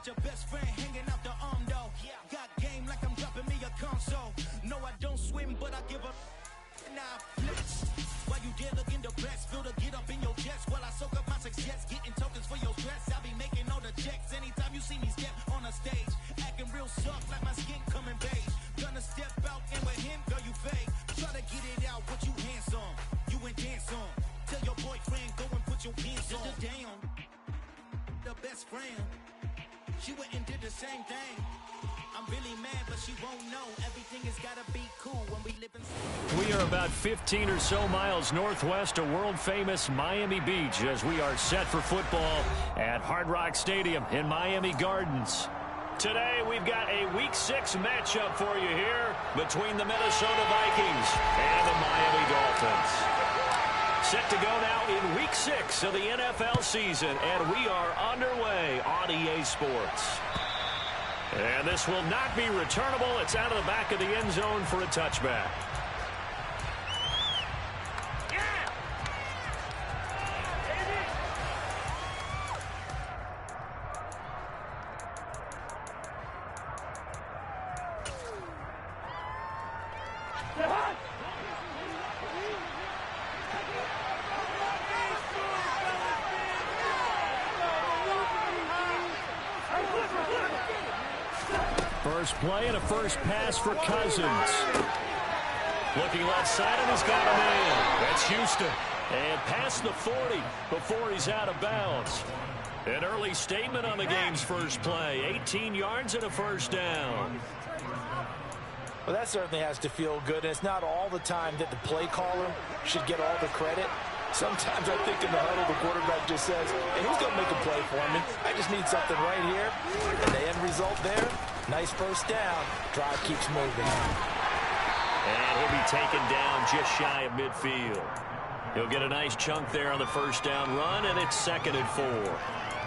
your best friend hanging out the arm though. Got game like I'm dropping me a console. No, I don't swim, but I give a nah flex. While you there looking depressed, feel the get up in your chest while I soak up my success, getting tokens for your stress. I'll be making all the checks anytime you see me step on a stage, acting real soft like my skin coming beige. Gonna step out and with him, girl, you fake. Try to get it out, what you handsome, you ain't dance on. Tell your boyfriend go and put your pants on. Down, the best friend, she went and did the same thing. I'm really mad, but she won't know. Everything has gotta be cool when we live in. We are about 15 or so miles northwest of world-famous Miami Beach as we are set for football at Hard Rock Stadium in Miami Gardens. Today, we've got a Week 6 matchup for you here between the Minnesota Vikings and the Miami Dolphins. Set to go now in Week 6 of the NFL season, and we are underway on EA Sports. And this will not be returnable. It's out of the back of the end zone for a touchback. First play and a first pass for Cousins. Looking left side, and he's got him in. That's Houston. And past the 40 before he's out of bounds. An early statement on the game's first play. 18 yards and a first down. Well, that certainly has to feel good. And it's not all the time that the play caller should get all the credit. Sometimes I think in the huddle, the quarterback just says, hey, who's going to make a play for me? I just need something right here. And the end result there, nice first down. Drive keeps moving. And he'll be taken down just shy of midfield. He'll get a nice chunk there on the first down run, and it's 2nd and 4.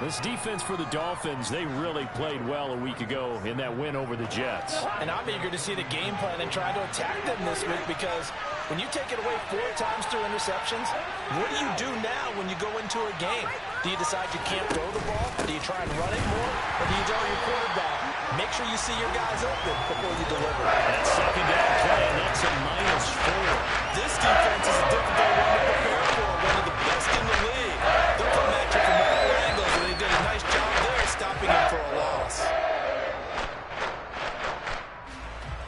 This defense for the Dolphins, they really played well a week ago in that win over the Jets. And I'm eager to see the game plan and try to attack them this week, because when you take it away 4 times through interceptions, what do you do now when you go into a game? Do you decide you can't throw the ball? Do you try and run it more? Or do you tell your quarterback, make sure you see your guys open before you deliver? That second down play, and that's a -4. This defense is a difficult one to prepare for. One of the best in the league. They'll come at you from all angles, and they did a nice job there stopping him for a loss.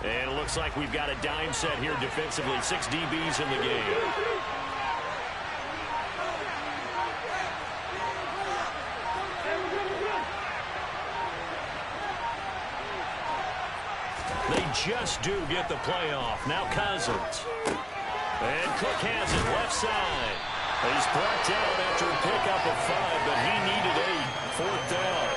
And it looks like we've got a dime set here defensively. 6 DBs in the game. They just do get the playoff. Now Cousins. And Cook has it left side. He's brought down after a pickup of 5, but he needed 8. 4th down.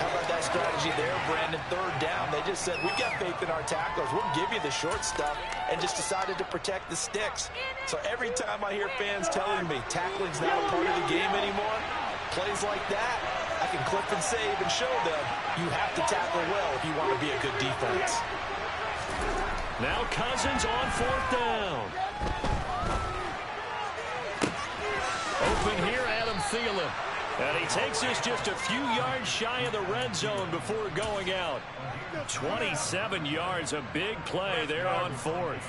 How about that strategy there, Brandon? 3rd down. They just said, we've got faith in our tacklers. We'll give you the short stuff, and just decided to protect the sticks. So every time I hear fans telling me tackling's not a part of the game anymore, plays like that, I can clip and save and show them you have to tackle well if you want to be a good defense. Now Cousins on 4th down. Open here, Adam Thielen. And he takes us just a few yards shy of the red zone before going out. 27 yards, a big play there on 4th.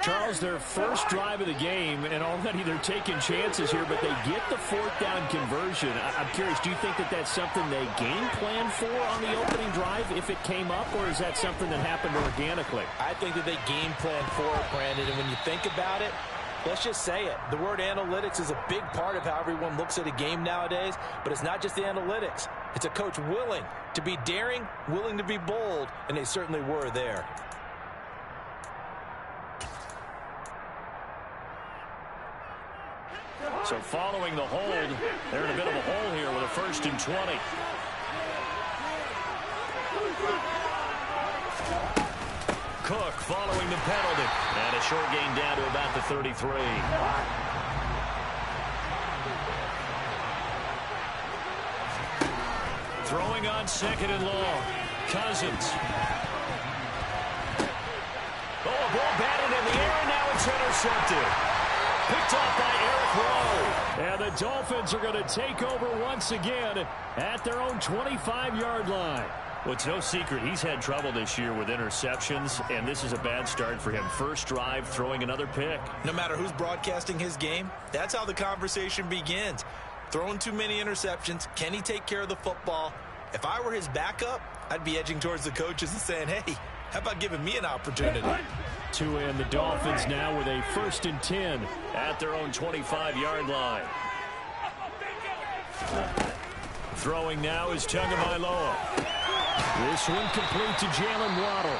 Charles, their first drive of the game, and already they're taking chances here, but they get the 4th down conversion. I'm curious, do you think that that's something they game planned for on the opening drive if it came up, or is that something that happened organically? I think that they game planned for it, Brandon, and when you think about it, let's just say it. The word analytics is a big part of how everyone looks at a game nowadays, but it's not just the analytics. It's a coach willing to be daring, willing to be bold, and they certainly were there. So following the hold, they're in a bit of a hole here with a 1st and 20. Cook following the penalty. And a short gain down to about the 33. Throwing on 2nd and long. Cousins. Oh, a ball batted in the air, and now it's intercepted. Picked off by Eric Rowe. And the Dolphins are going to take over once again at their own 25-yard line. Well, it's no secret he's had trouble this year with interceptions, and this is a bad start for him. First drive, throwing another pick. No matter who's broadcasting his game, that's how the conversation begins. Throwing too many interceptions, can he take care of the football? If I were his backup, I'd be edging towards the coaches and saying, hey, how about giving me an opportunity? To end the Dolphins now with a 1st and 10 at their own 25-yard line. Throwing now is Tagovailoa. This one complete to Jalen Waddle.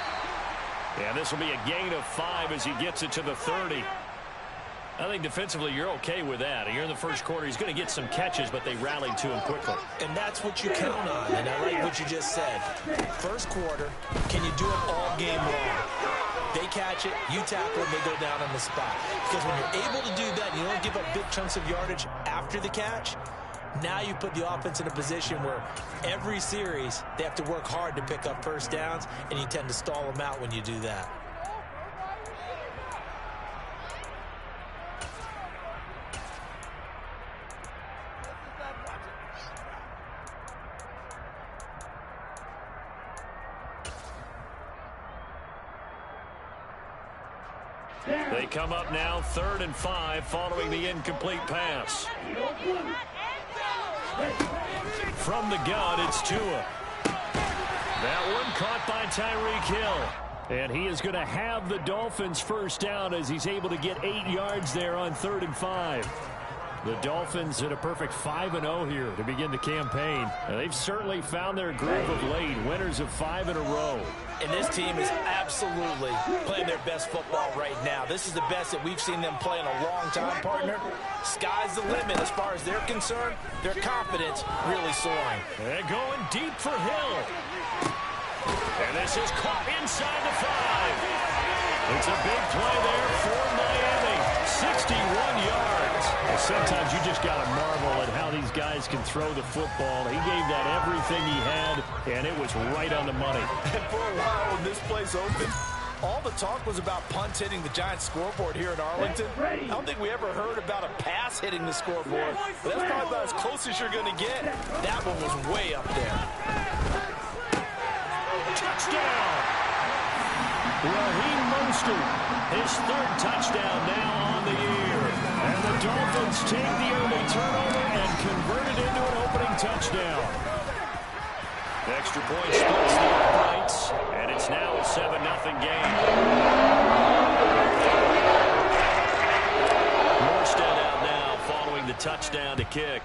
And this will be a gain of 5 as he gets it to the 30. I think defensively you're okay with that. You're in the first quarter. He's going to get some catches, but they rallied to him quickly. And that's what you count on, and I like what you just said. First quarter, can you do it all game long? They catch it, you tackle, and they go down on the spot. Because when you're able to do that, and you don't give up big chunks of yardage after the catch, now you put the offense in a position where every series they have to work hard to pick up first downs, and you tend to stall them out when you do that. They come up now 3rd and 5 following the incomplete pass. From the gun, it's Tua. That one caught by Tyreek Hill. And he is going to have the Dolphins first down as he's able to get 8 yards there on 3rd and 5. The Dolphins at a perfect 5-0 here to begin the campaign. And they've certainly found their groove of late, winners of 5 in a row. And this team is absolutely playing their best football right now. This is the best that we've seen them play in a long time, partner. Sky's the limit as far as they're concerned. Their confidence really soaring. And going deep for Hill. And this is caught inside the 5. It's a big play there for Miami. 61 yards. Well, sometimes you just got to marvel at how these guys can throw the football. He gave that everything he had, and it was right on the money. And for a while when this place opened, all the talk was about punts hitting the Giants scoreboard here in Arlington. I don't think we ever heard about a pass hitting the scoreboard, but that's probably about as close as you're going to get. That one was way up there. Touchdown! Raheem Mostert, his 3rd touchdown now on the year. And the Dolphins take the early turnover and convert it into an opening touchdown. Extra point splits the uprights, and it's now a 7-0 game. Morstead out now following the touchdown to kick.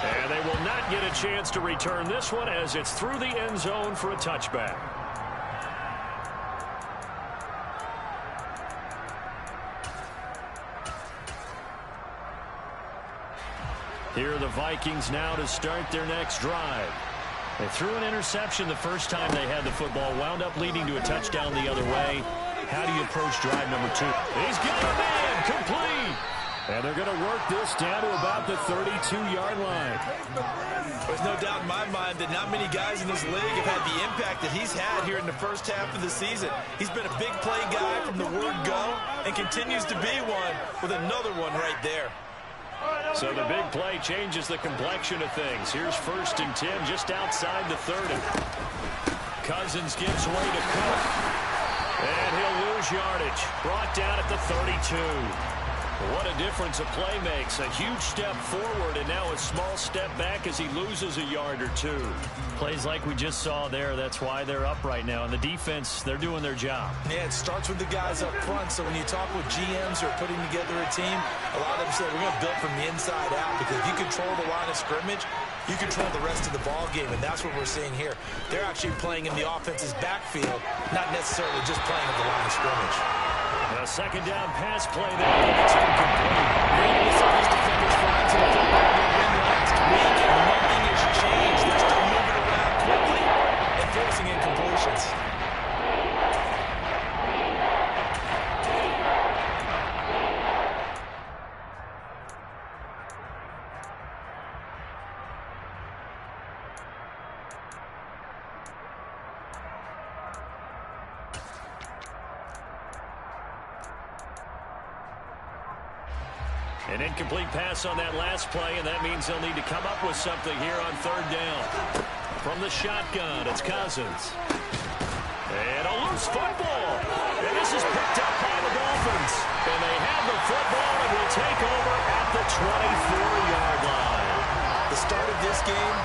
And they will not get a chance to return this one as it's through the end zone for a touchback. Here are the Vikings now to start their next drive. They threw an interception the first time they had the football, wound up leading to a touchdown the other way. How do you approach drive number 2? He's got a man complete. And they're going to work this down to about the 32-yard line. There's no doubt in my mind that not many guys in this league have had the impact that he's had here in the first half of the season. He's been a big play guy from the word go and continues to be one with another one right there. So the big play changes the complexion of things. Here's 1st and 10 just outside the 30. Cousins gives way to Cook. And he'll lose yardage. Brought down at the 32. What a difference a play makes. A huge step forward and now a small step back as he loses a yard or 2. Plays like we just saw there. That's why they're up right now. And the defense, they're doing their job. Yeah, it starts with the guys up front. So when you talk with GMs who are putting together a team, a lot of them say we're going to build from the inside out because if you control the line of scrimmage, you control the rest of the ball game, and that's what we're seeing here. They're actually playing in the offense's backfield, not necessarily just playing at the line of scrimmage. A 2nd down pass play there, and it's incomplete. Maybe some of these defenders find some football win last week, and nothing has changed. They're still moving around quickly and forcing incompletions. An incomplete pass on that last play, and that means they'll need to come up with something here on third down. From the shotgun, it's Cousins. And a loose football. And this is picked up by the Dolphins. And they have the football and will take over at the 24-yard line. The start of this game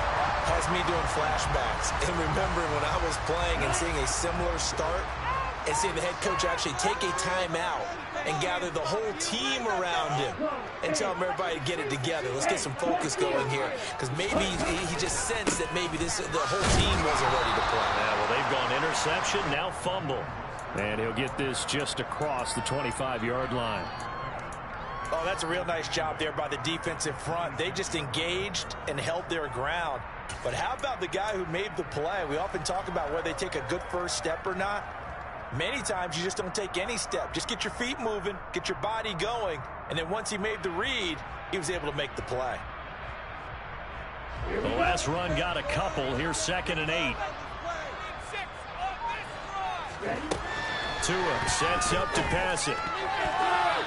has me doing flashbacks and remembering when I was playing and seeing a similar start and seeing the head coach actually take a timeout and gather the whole team around him and tell everybody to get it together. Let's get some focus going here, because maybe he just sensed that maybe the whole team wasn't ready to play. Yeah, well, they've gone interception, now fumble. And he'll get this just across the 25-yard line. Oh, that's a real nice job there by the defensive front. They just engaged and held their ground. But how about the guy who made the play? We often talk about whether they take a good first step or not. Many times you just don't take any step. Just get your feet moving, get your body going, and then once he made the read, he was able to make the play. The last run got a couple. Here's 2nd and 8. Tua sets up to pass it.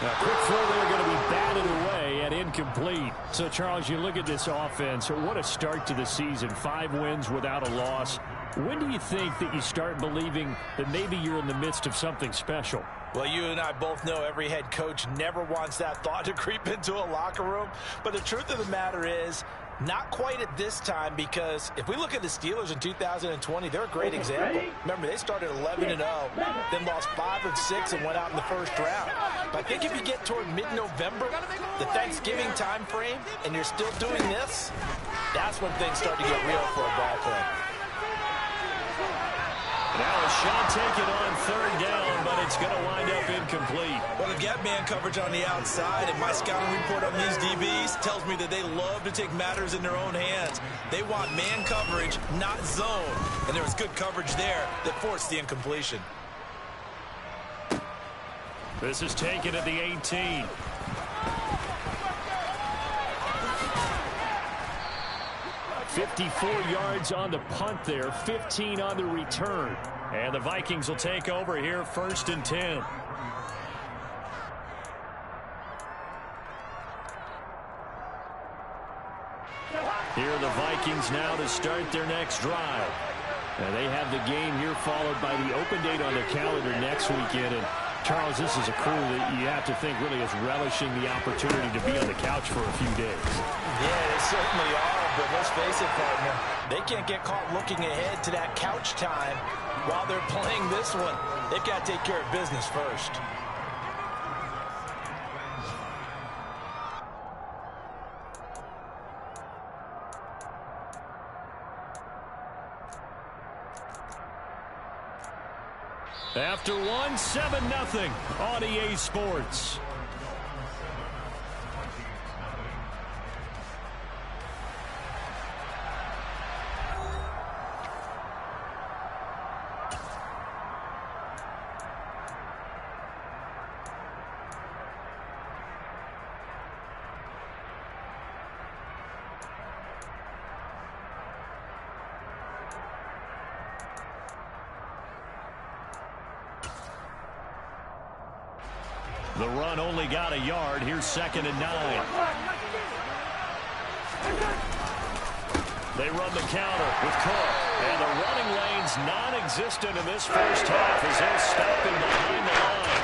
Now, quick throw there, going to be batted away and incomplete. So, Charles, you look at this offense. What a start to the season. 5 wins without a loss. When do you think that you start believing that maybe you're in the midst of something special? Well, you and I both know every head coach never wants that thought to creep into a locker room. But the truth of the matter is, not quite at this time, because if we look at the Steelers in 2020, they're a great example. Remember, they started 11-0, then lost 5 of 6 and went out in the first round. But I think if you get toward mid-November, the Thanksgiving time frame, and you're still doing this, that's when things start to get real for a ball club. Now a shot taken on third down, but it's going to wind up incomplete. Well, they've got man coverage on the outside, and my scouting report on these DBs tells me that they love to take matters in their own hands. They want man coverage, not zone. And there was good coverage there that forced the incompletion. This is taken at the 18. $54 yards on the punt there, 15 on the return. And the Vikings will take over here, 1st and 10. Here are the Vikings now to start their next drive. And they have the game here followed by the open date on their calendar next weekend. And Charles, this is a crew that you have to think really is relishing the opportunity to be on the couch for a few days. Yeah, they certainly are, but let's face it, partner, they can't get caught looking ahead to that couch time while they're playing this one. They've got to take care of business first. After one, 7-0 on EA Sports. The run only got a yard. Here's 2nd and 9. They run the counter with Cook. And the running lane's non-existent in this first half as they'll stop him behind the line.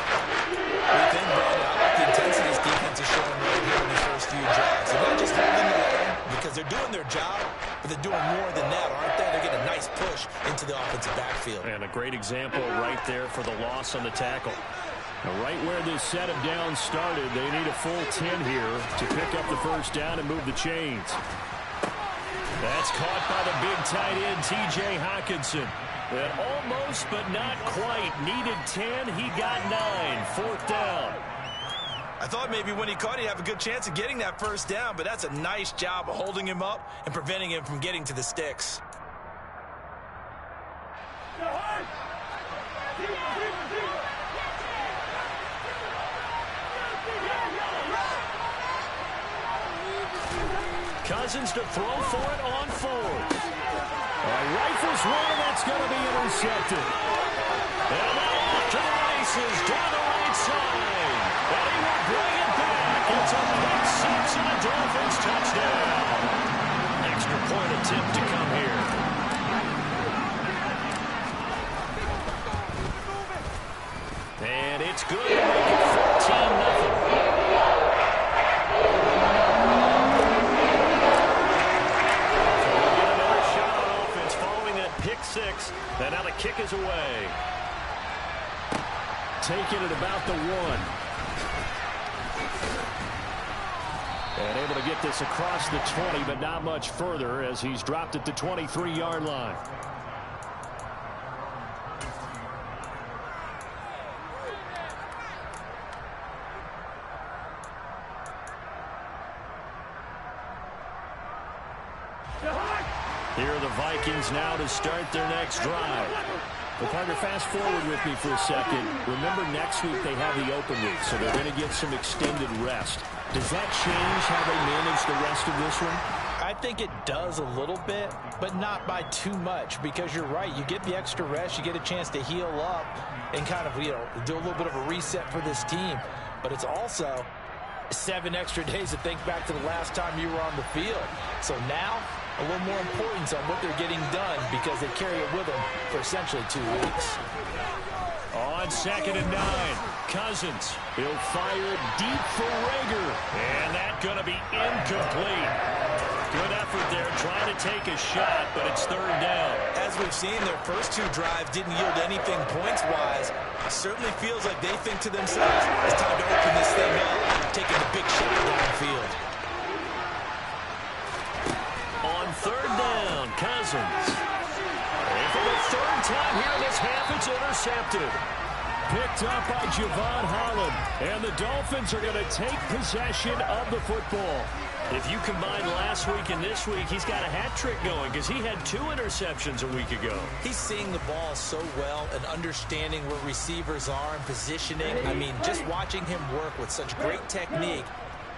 What do you think, Brad? I like the intensity this defense is showing right here in the first few drives. They're not just holding the line because they're doing their job, but they're doing more than that, aren't they? They're getting a nice push into the offensive backfield. And a great example right there for the loss on the tackle. Now, right where this set of downs started, they need a full 10 here to pick up the first down and move the chains. That's caught by the big tight end, T.J. Hockenson. And almost, but not quite. Needed 10, he got 9. 4th down. I thought maybe when he caught, he'd have a good chance of getting that first down, but that's a nice job of holding him up and preventing him from getting to the sticks. Cousins to throw for it on 4th. Rifles one, that's going to be intercepted. And now off to the races down the right side. And he will bring it back. It's a pick six and a Dolphins touchdown. Extra point attempt to come here. And it's good to make it 14-0. Six. And now the kick is away. Taking it about the 1. And able to get this across the 20, but not much further as he's dropped at the 23-yard line. Here are the Vikings now to start their next drive. Well, Parker, fast forward with me for a second. Remember, next week they have the open week, so they're going to get some extended rest. Does that change how they manage the rest of this one? I think it does a little bit, but not by too much, because you're right. You get the extra rest, you get a chance to heal up and kind of, do a little bit of a reset for this team. But it's also 7 extra days to think back to the last time you were on the field. So now, a little more importance on what they're getting done because they carry it with them for essentially 2 weeks. On 2nd and 9, Cousins. He'll fire deep for Rager. And that's going to be incomplete. Good effort there trying to take a shot, but it's 3rd down. As we've seen, their first 2 drives didn't yield anything points-wise. It certainly feels like they think to themselves, it's time to open this thing up, taking the big shot downfield. On 3rd down, Cousins. And for the 3rd time here in this half, it's intercepted. Picked up by Javon Holland. And the Dolphins are going to take possession of the football. If you combine last week and this week, he's got a hat trick going because he had 2 interceptions a week ago. He's seeing the ball so well and understanding where receivers are and positioning. I mean, just watching him work with such great technique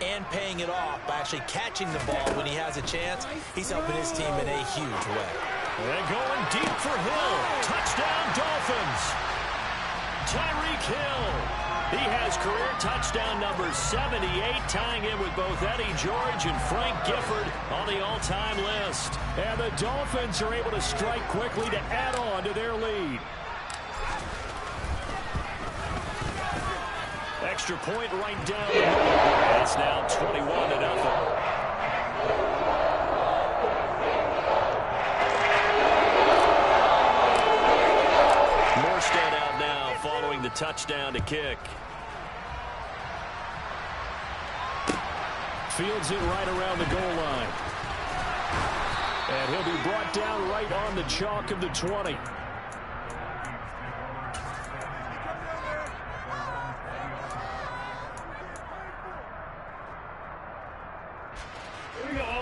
and paying it off by actually catching the ball when he has a chance, he's helping his team in a huge way. And going deep for Hill. Touchdown, Dolphins. Tyreek Hill. He has career touchdown number 78, tying in with both Eddie George and Frank Gifford on the all-time list. And the Dolphins are able to strike quickly to add on to their lead. Extra point right down the middle. It's now 21-0. Following the touchdown to kick. Fields it right around the goal line. And he'll be brought down right on the chalk of the 20.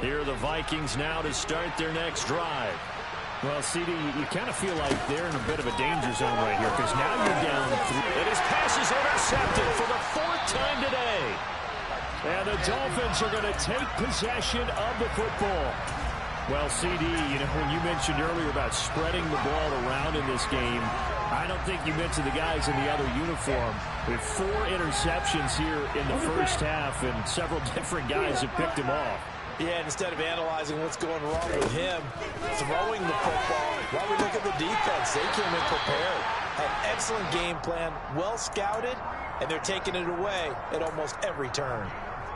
Here are the Vikings now to start their next drive. Well, CD, you kind of feel like they're in a bit of a danger zone right here because now you're down 3. And his pass is intercepted for the 4th time today. And the Dolphins are going to take possession of the football. Well, CD, when you mentioned earlier about spreading the ball around in this game, I don't think you mentioned the guys in the other uniform. With 4 interceptions here in the first half, and several different guys have picked him off. Yeah, instead of analyzing what's going wrong with him, throwing the football, while we look at the defense, they came in prepared. Had excellent game plan, well scouted, and they're taking it away at almost every turn.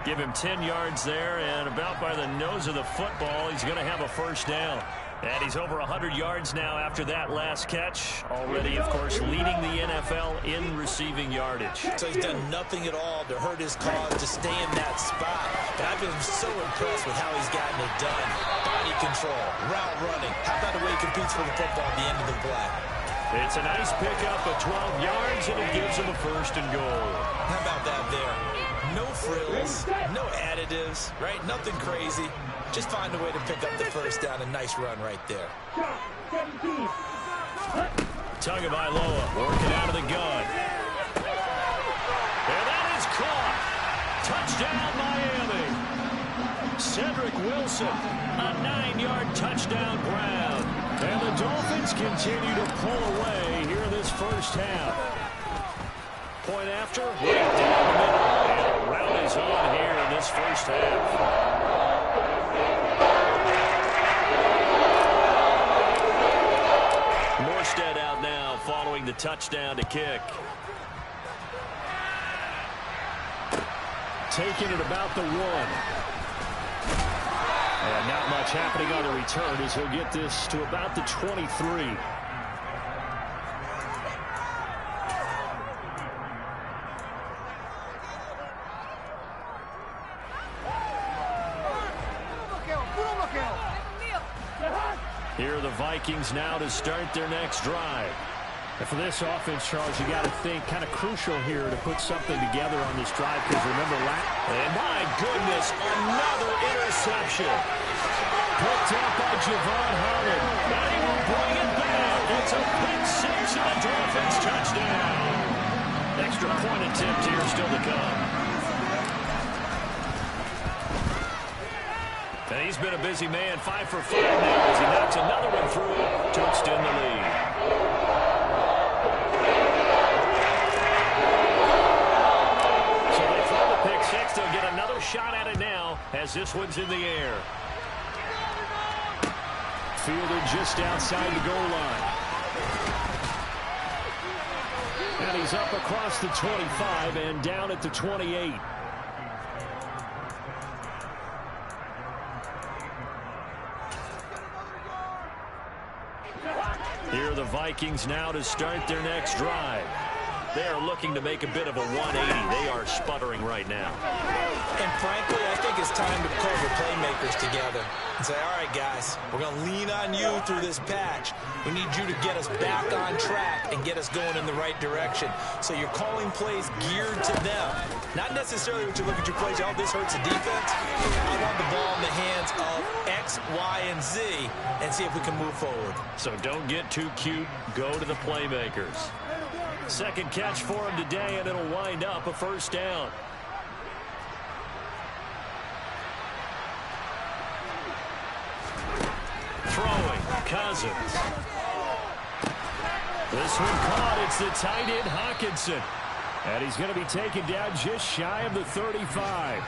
Give him 10 yards there, and about by the nose of the football, he's going to have a 1st down. And he's over 100 yards now after that last catch. Already, of course, leading the NFL in receiving yardage. So he's done nothing at all to hurt his cause, to stay in that spot. And I've been so impressed with how he's gotten it done. Body control, route running. How about the way he competes for the football at the end of the play? It's a nice pickup of 12 yards, and it gives him a 1st and goal. How about that there? No frills, no additives, right? Nothing crazy. Just find a way to pick up the 1st down. A nice run right there. Tagovailoa working out of the gun. And that is caught. Touchdown, Miami. Cedric Wilson, a 9-yard touchdown grab. And the Dolphins continue to pull away here in this first half. Point after, right down the middle. And around his goes on here in this first half. Morstead out now following the touchdown to kick. Taking it about the 1. And not much happening on the return as he'll get this to about the 23. Here are the Vikings now to start their next drive. And for this offense, Charles, you got to think kind of crucial here to put something together on this drive, because remember and my goodness, another interception. Picked up by Javon Holland. And he will bring it back. It's a pick six and a Dolphins touchdown. Extra point attempt here still to come. And he's been a busy man, 5 for 5 now as he knocks another one through to extend the lead. So they throw the pick six. They'll get another shot at it now as this one's in the air. fielded just outside the goal line. And he's up across the 25 and down at the 28. Here are the Vikings now to start their next drive. They are looking to make a bit of a 180. They are sputtering right now. And frankly, I think it's time to pull the playmakers together and say, all right, guys, we're going to lean on you through this patch. We need you to get us back on track and get us going in the right direction. So you're calling plays geared to them. Not necessarily when you look at your plays, oh, this hurts the defense. I want the ball in the hands of X, Y, and Z and see if we can move forward. So don't get too cute. Go to the playmakers. Second catch for him today, and it'll wind up a first down. Throwing, Cousins. This one caught. It's the tight end, Hockenson. And he's going to be taken down just shy of the 35.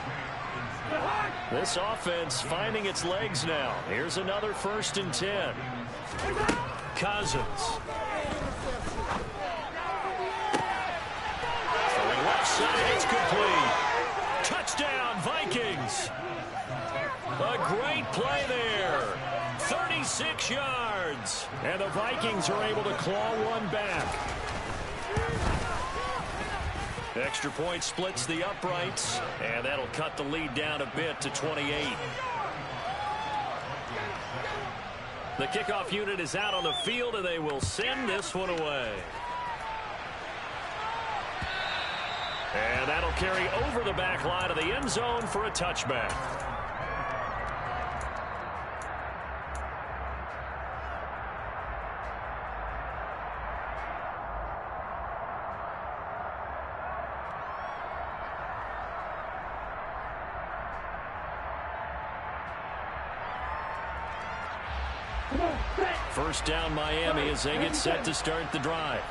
This offense finding its legs now. Here's another 1st and 10. Cousins. Throwing left side, it's complete. Touchdown, Vikings. A great play there. 36 yards. And the Vikings are able to claw one back. Extra point splits the uprights, and that'll cut the lead down a bit to 28. The kickoff unit is out on the field, and they will send this one away. And that'll carry over the back line of the end zone for a touchback. First down Miami as they get set to start the drive.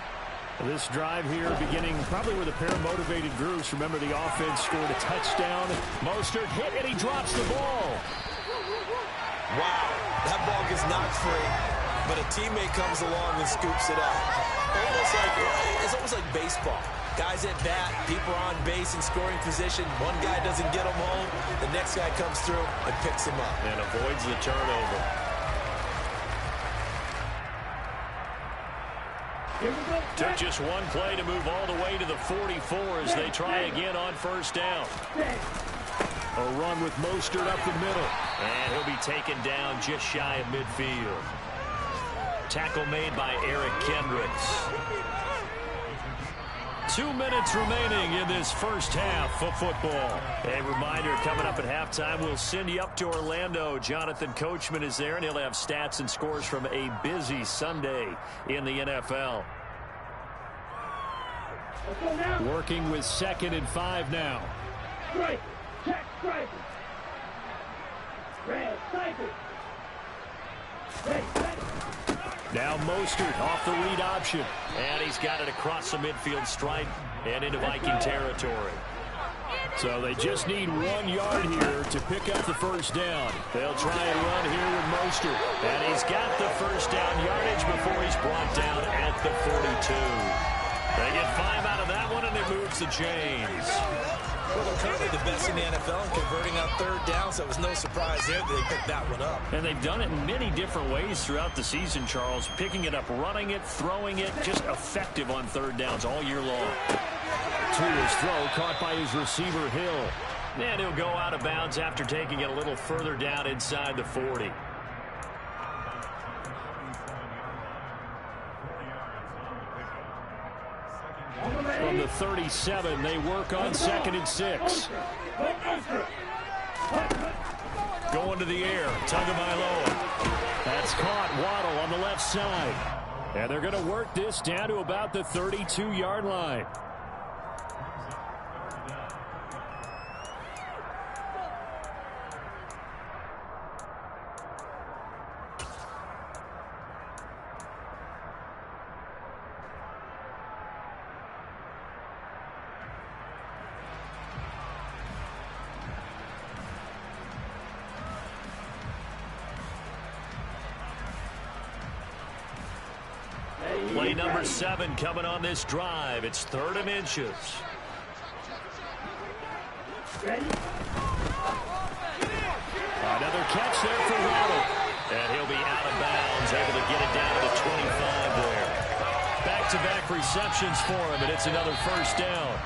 This drive here beginning probably with a pair of motivated groups. Remember, the offense scored a touchdown. Mostert hit and he drops the ball. Wow, that ball gets knocked free, but a teammate comes along and scoops it up. It's almost like baseball. Guys at bat, people are on base in scoring position. One guy doesn't get them home. The next guy comes through and picks him up. And avoids the turnover. Took just one play to move all the way to the 44 as they try again on first down. A run with Mostert up the middle. And he'll be taken down just shy of midfield. Tackle made by Eric Kendricks. 2 minutes remaining in this first half of football. A reminder, coming up at halftime, we'll send you up to Orlando. Jonathan Coachman is there, and he'll have stats and scores from a busy Sunday in the NFL. Working with 2nd and 5 now. Strike. Check strike. Red cycle. Now Mostert off the read option. And he's got it across the midfield stripe and into Viking territory. So they just need 1 yard here to pick up the first down. They'll try and run here with Mostert. And he's got the first down yardage before he's brought down at the 42. They get 5 out of that one, and it moves the chains. Well, they're currently the best in the NFL in converting on third down, so it was no surprise there that they picked that one up. And they've done it in many different ways throughout the season, Charles. Picking it up, running it, throwing it, just effective on third downs all year long. Tua's throw caught by his receiver, Hill. And he'll go out of bounds after taking it a little further down inside the 40. From the 37, they work on 2nd and 6. Going to the air, Tagovailoa. That's caught. Waddle on the left side. And they're going to work this down to about the 32-yard line. Play number 7 coming on this drive. It's 3rd and inches. Another catch there for Waddle. And he'll be out of bounds, able to get it down to the 25 there. Back-to-back receptions for him, and it's another first down.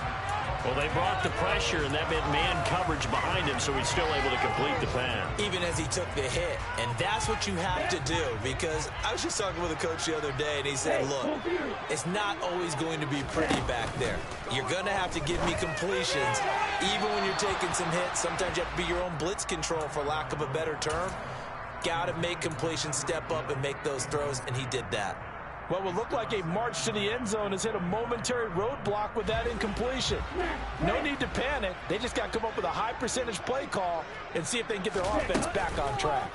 Well, they brought the pressure, and that meant man coverage behind him, so he's still able to complete the pass. Even as he took the hit. And that's what you have to do, because I was just talking with a coach the other day, and he said, look, it's not always going to be pretty back there. You're going to have to give me completions. Even when you're taking some hits, sometimes you have to be your own blitz control, for lack of a better term. Got to make completions, step up, and make those throws, and he did that. What would look like a march to the end zone has hit a momentary roadblock with that incompletion. No need to panic. They just got to come up with a high percentage play call and see if they can get their offense back on track.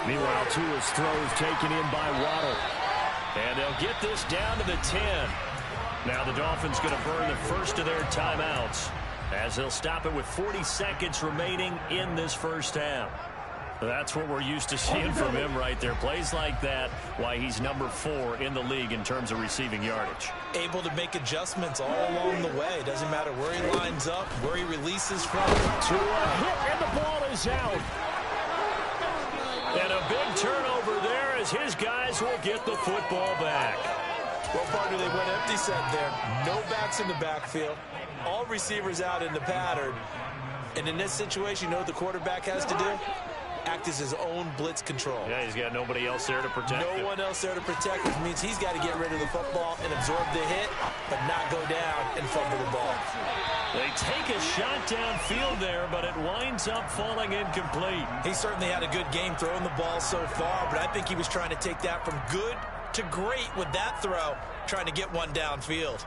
Meanwhile, Tua's throws taken in by Waddle. And they'll get this down to the 10. Now the Dolphins going to burn the first of their timeouts, as they'll stop it with 40 seconds remaining in this first half. That's what we're used to seeing from him right there. Plays like that, why he's number 4 in the league in terms of receiving yardage. Able to make adjustments all along the way. Doesn't matter where he lines up, where he releases from. Tua hit, and the ball is out. And a big turnover there as his guys will get the football back. Well, partner, they went empty set there. No backs in the backfield. All receivers out in the pattern. And in this situation, you know what the quarterback has to do? Act as his own blitz control. Yeah, he's got nobody else there to protect him. No one else there to protect, which means he's got to get rid of the football and absorb the hit, but not go down and fumble the ball. They take a shot downfield there, but it winds up falling incomplete. He certainly had a good game throwing the ball so far, but I think he was trying to take that from good to great with that throw, trying to get one downfield.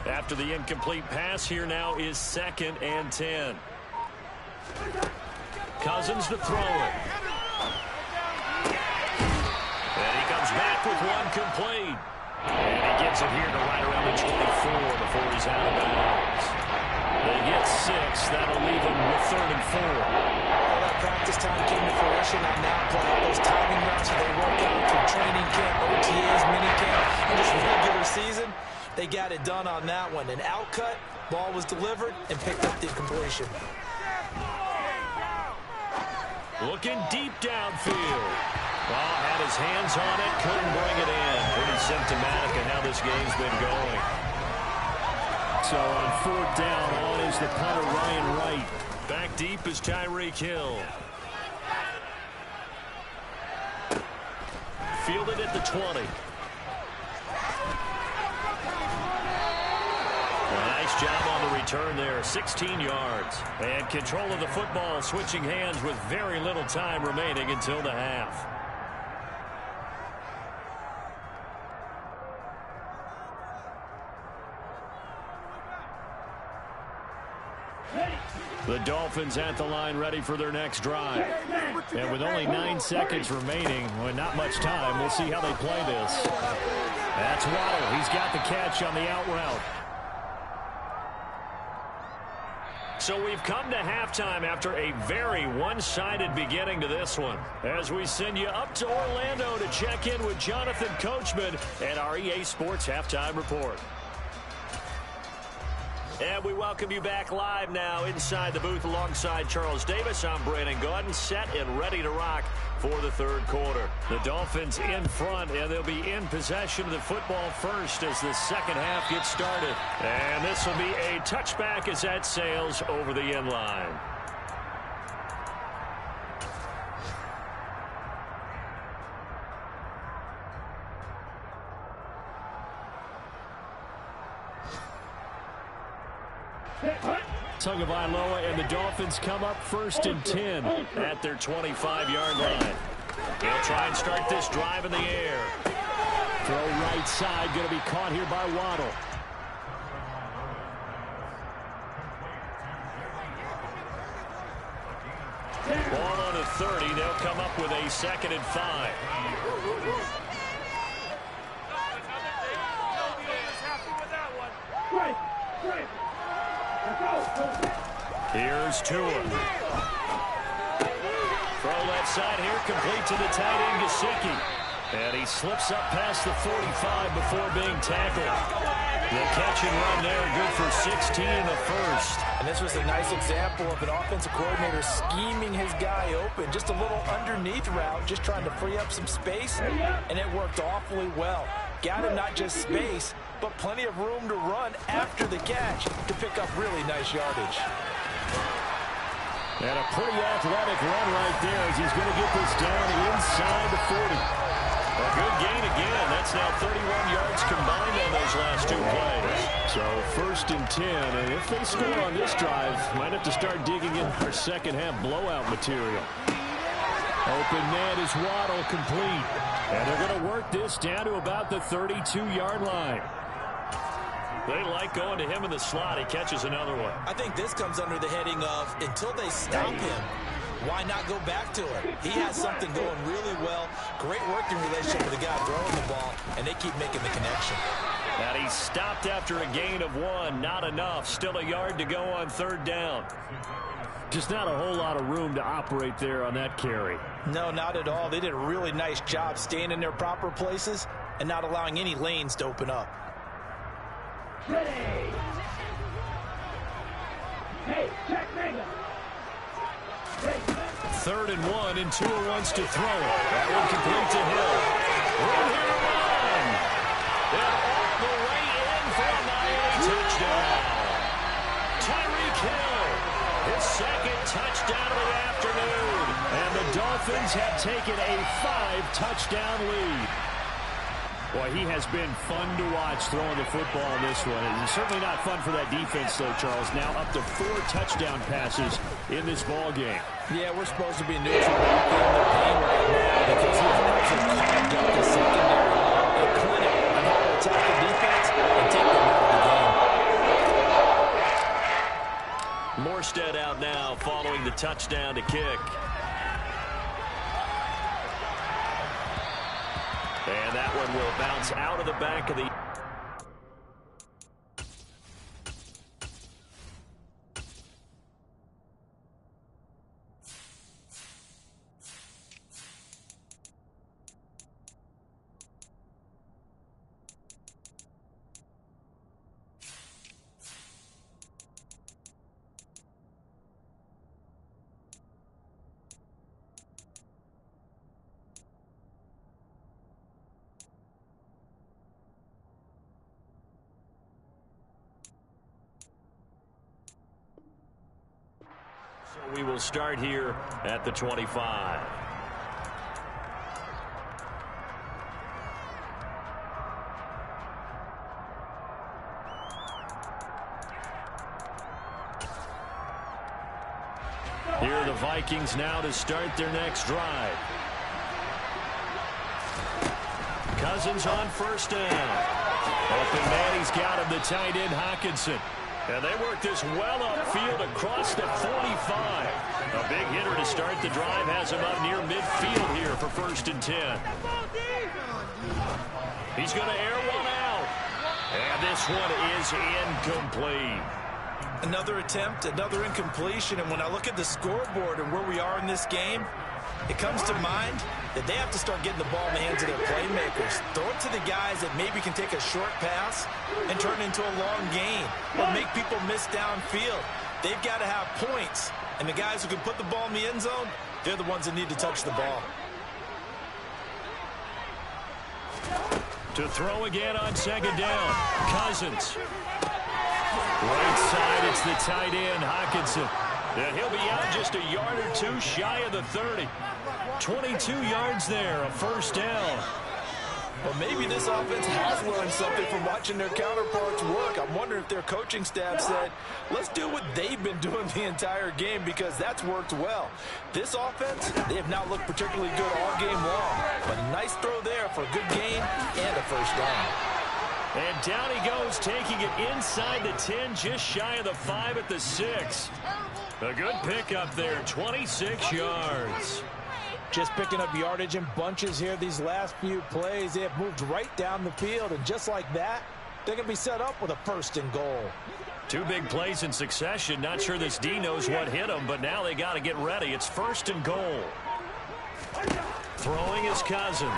After the incomplete pass, here now is 2nd and 10. Cousins to throw it. And he comes back with one complete. And he gets it here to right around the 24 before he's out of bounds. They get 6. That'll leave him with 3rd and 4. Well, that practice time came to fruition on that play. Those timing routes that they work out through training camp, OTAs, minicamp, and just regular season. They got it done on that one. An outcut, ball was delivered, and picked up the completion. Looking deep downfield. Well, had his hands on it, couldn't bring it in. Pretty symptomatic of how this game's been going. So on 4th down, on is the punter, Ryan Wright. Back deep is Tyreek Hill. Fielded at the 20. Nice job on the return there, 16 yards. And control of the football, switching hands with very little time remaining until the half. The Dolphins at the line ready for their next drive. And with only 9 seconds remaining, well, not much time, we'll see how they play this. That's Waddle. He's got the catch on the out route. So we've come to halftime after a very one-sided beginning to this one. As we send you up to Orlando to check in with Jonathan Coachman and our EA Sports Halftime Report. And we welcome you back live now inside the booth alongside Charles Davis. I'm Brandon Gaudin, set and ready to rock for the third quarter. The Dolphins in front, and they'll be in possession of the football first as the second half gets started. And this will be a touchback as that sails over the end line. Tagovailoa and the Dolphins come up 1st and 10 at their 25-yard line. They'll try and start this drive in the air. Throw right side, going to be caught here by Waddle. Ball on the 30. They'll come up with a 2nd and 5. Here's Tua. Throw left side here, complete to the tight end, Gesicki. And he slips up past the 45 before being tackled. The catch and run there, good for 16 in the first. And this was a nice example of an offensive coordinator scheming his guy open. Just a little underneath route, just trying to free up some space, and it worked awfully well. Got him not just space, but plenty of room to run after the catch to pick up really nice yardage. And a pretty athletic run right there as he's going to get this down inside the 40. A good gain again. That's now 31 yards combined on those last 2 plays. So 1st and 10, and if they score on this drive, might have to start digging in their second half blowout material. Open man is Waddle, complete. And they're going to work this down to about the 32-yard line. They like going to him in the slot. He catches another one. I think this comes under the heading of until they stop him, why not go back to him? He has something going really well. Great working relationship with the guy throwing the ball, and they keep making the connection. And he stopped after a gain of 1. Not enough. Still a yard to go on 3rd down. Just not a whole lot of room to operate there on that carry. No, not at all. They did a really nice job staying in their proper places and not allowing any lanes to open up. Hey, check Mega. 3rd and 1, and Tua wants to throw it. That one complete to Hill. Room here to run. And all the way in for a Miami touchdown. Tyreek Hill, his 2nd touchdown of the afternoon. And the Dolphins have taken a 5-touchdown lead. Boy, he has been fun to watch throwing the football in this one. It's certainly not fun for that defense, though, Charles. Now up to 4 touchdown passes in this ball game. Yeah, we're supposed to be neutral in their pain right now because he was actually carved up the secondary. A clinic on how to attack the defense and take them out of the game. Morstead out now following the touchdown to kick. And that one will bounce out of the back of the... We will start here at the 25. Here are the Vikings now to start their next drive. Cousins on first down. Open man, he's got him, the tight end, Hockenson. And they work this well upfield across the 45. A big hitter to start the drive has him up near midfield here for 1st and 10. He's going to air one out. And this one is incomplete. Another attempt, another incompletion. And when I look at the scoreboard and where we are in this game, it comes to mind that they have to start getting the ball in the hands of their playmakers. Throw it to the guys that maybe can take a short pass and turn it into a long gain or make people miss downfield. They've got to have points. And the guys who can put the ball in the end zone, they're the ones that need to touch the ball. To throw again on 2nd down. Cousins. Right side, it's the tight end, Hockenson. And he'll be out just a yard or two shy of the 30. 22 yards there, a 1st down. Well, maybe this offense has learned something from watching their counterparts work. I'm wondering if their coaching staff said, let's do what they've been doing the entire game because that's worked well. This offense, they have not looked particularly good all game long. But a nice throw there for a good gain and a 1st down. And down he goes, taking it inside the 10, just shy of the 5 at the 6. A good pickup there, 26 yards. Just picking up yardage in bunches here these last few plays. They have moved right down the field, and just like that, they're going to be set up with a 1st and goal. 2 big plays in succession. Not sure this D knows what hit him, but now they got to get ready. It's 1st and goal. Throwing is Cousins.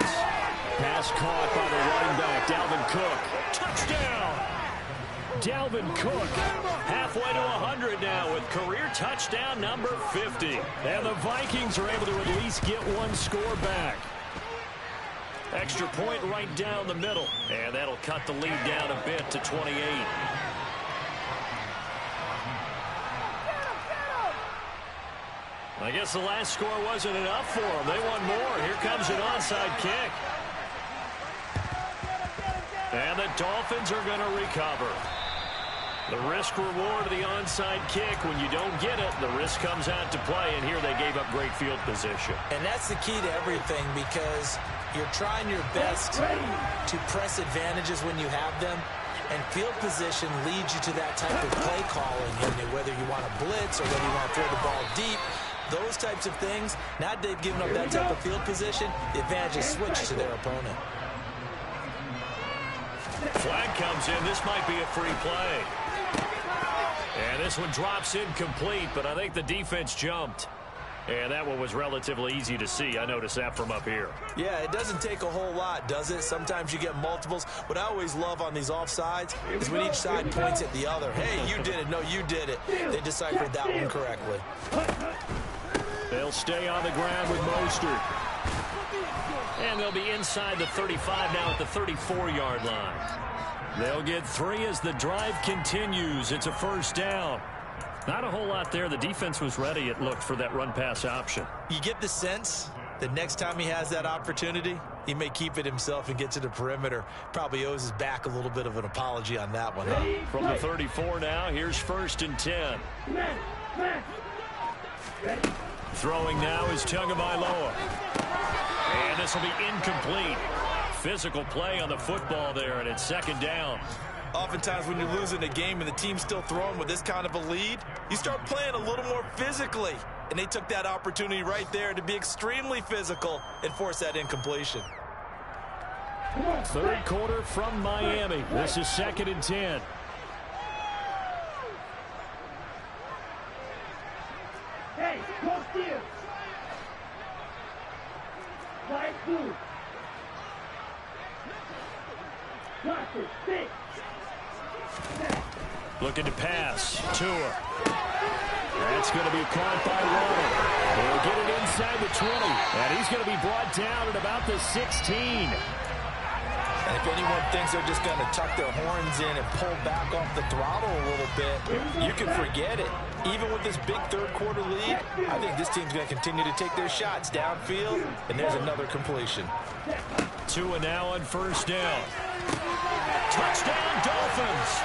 Pass caught by the running back, Dalvin Cook. Touchdown! Dalvin Cook halfway to 100 now with career touchdown number 50. And the Vikings are able to at least get one score back. Extra point right down the middle. And that'll cut the lead down a bit to 28. I guess the last score wasn't enough for them. They want more. Here comes an onside kick. And the Dolphins are going to recover. The risk-reward of the onside kick, when you don't get it, the risk comes out to play, and here they gave up great field position. And that's the key to everything because you're trying your best to press advantages when you have them, and field position leads you to that type of play calling, and whether you want to blitz or whether you want to throw the ball deep, those types of things. Now they've given up that type of field position, the advantage is switched to their opponent. Flag comes in. This might be a free play. And this one drops incomplete, but I think the defense jumped. And that one was relatively easy to see. I noticed that from up here. Yeah, it doesn't take a whole lot, does it? Sometimes you get multiples. What I always love on these offsides is when each side points at the other. Hey, you did it. No, you did it. They deciphered that one correctly. They'll stay on the ground with Mostert. And they'll be inside the 35 now at the 34-yard line. They'll get 3 as the drive continues. It's a 1st down. Not a whole lot there. The defense was ready, it looked, for that run-pass option. You get the sense that next time he has that opportunity, he may keep it himself and get to the perimeter. Probably owes his back a little bit of an apology on that one. Huh? From the 34 now, here's 1st and 10. Throwing now is Tagovailoa. And this will be incomplete. Physical play on the football there, and it's 2nd down. Oftentimes when you're losing a game and the team's still throwing with this kind of a lead, you start playing a little more physically. And they took that opportunity right there to be extremely physical and force that incompletion. 3rd quarter from Miami. This is 2nd and 10. Hey, go steer. Right through. Watch it, stick. Looking to pass. Tua. That's going to be caught by Waddle. He'll get it inside the 20. And he's going to be brought down at about the 16. And if anyone thinks they're just going to tuck their horns in and pull back off the throttle a little bit, you can forget it. Even with this big 3rd quarter lead, I think this team's going to continue to take their shots downfield, and there's another completion. Tua now on 1st down. Touchdown, Dolphins!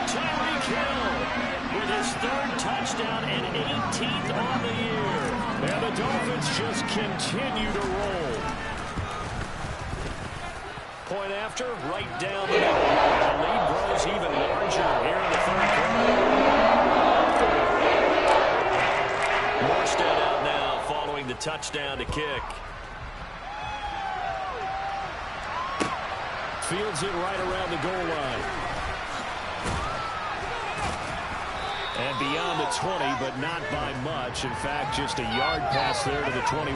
Tyreek Hill. with his 3rd touchdown and 18th on the year. And the Dolphins just continue to roll. Point after, right down the middle. The lead grows even larger here in the 3rd quarter. Morstead out now following the touchdown to kick. Fields it right around the goal line. And beyond the 20, but not by much. In fact, just a yard pass there to the 21.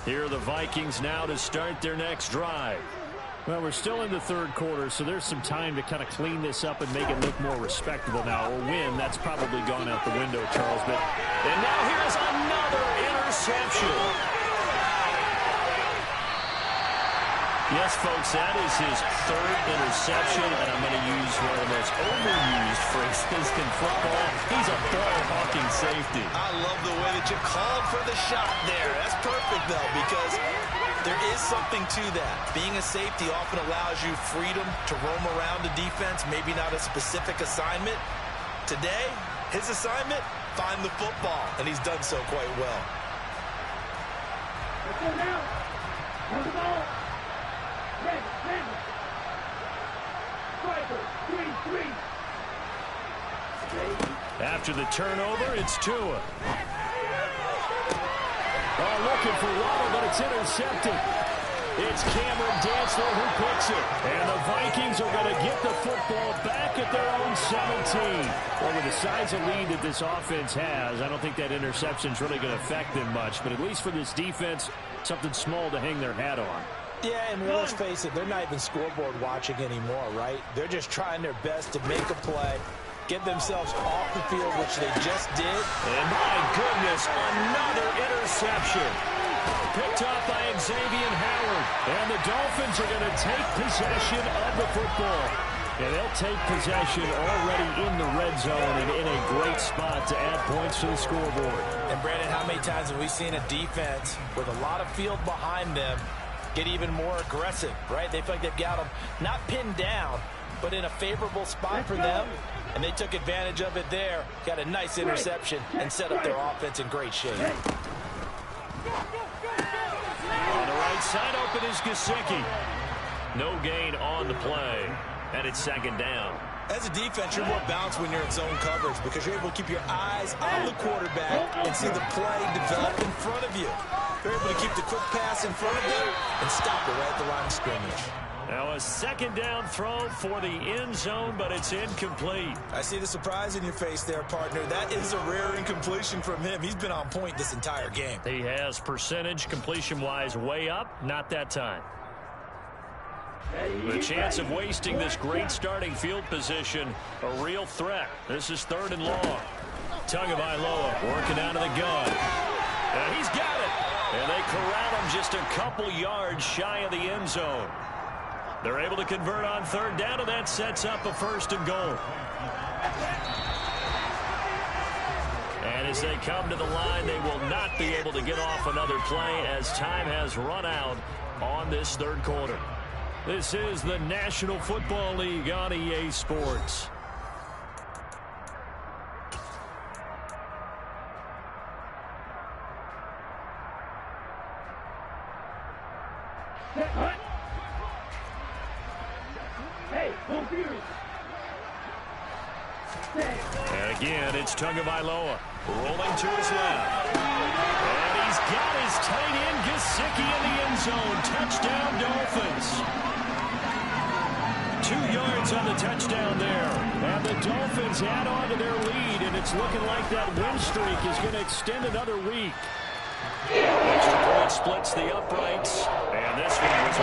Here are the Vikings now to start their next drive. Well, we're still in the 3rd quarter, so there's some time to kind of clean this up and make it look more respectable now. A win, that's probably gone out the window, Charles. And now here's another interception. Yes, folks, that is his 3rd interception, and I'm going to use one of the most overused phrases in football. He's a ball-hawking safety. I love the way that you called for the shot there. That's perfect, though, because there is something to that. Being a safety often allows you freedom to roam around the defense, maybe not a specific assignment. Today, his assignment, find the football, and he's done so quite well. Let's go now. Run the ball. Ready. Striker, 3-3. After the turnover, it's Tua. Oh, looking for Waddle, but it's intercepted. It's Cameron Dantzler who picks it. And the Vikings are going to get the football back at their own 17. Well, with the size of lead that this offense has, I don't think that interception's really going to affect them much. But at least for this defense, something small to hang their hat on. Yeah, and let's face it, they're not even scoreboard watching anymore, right? They're just trying their best to make a play, get themselves off the field, which they just did. And my goodness, another interception. Picked off by Xavier Howard. And the Dolphins are going to take possession of the football. And they'll take possession already in the red zone and in a great spot to add points to the scoreboard. And Brandon, how many times have we seen a defense with a lot of field behind them get even more aggressive, right? They feel like they've got them not pinned down, but in a favorable spot for them. And they took advantage of it there. Got a nice interception and set up their offense in great shape. On the right side, open is Gesicki. No gain on the play. And it's 2nd down. As a defense, you're more balanced when you're in zone coverage because you're able to keep your eyes on the quarterback and see the play develop in front of you. You're able to keep the quick pass in front of them and stop it right at the line of scrimmage. Now a 2nd down throw for the end zone, but it's incomplete. I see the surprise in your face there, partner. That is a rare incompletion from him. He's been on point this entire game. He has percentage completion-wise way up, not that time. The chance of wasting this great starting field position, a real threat. This is 3rd and long. Tagovailoa working out of the gun. And he's got it. And they corral him just a couple yards shy of the end zone. They're able to convert on 3rd down, and that sets up a 1st and goal. And as they come to the line, they will not be able to get off another play as time has run out on this 3rd quarter. This is the National Football League on EA Sports. And again, it's Tagovailoa rolling to his left. And he's got his tight end Gesicki in the end zone. Touchdown, Dolphins. 2 yards on the touchdown there. And the Dolphins add on to their lead, and it's looking like that win streak is going to extend another week. Extra point splits the uprights. And this one was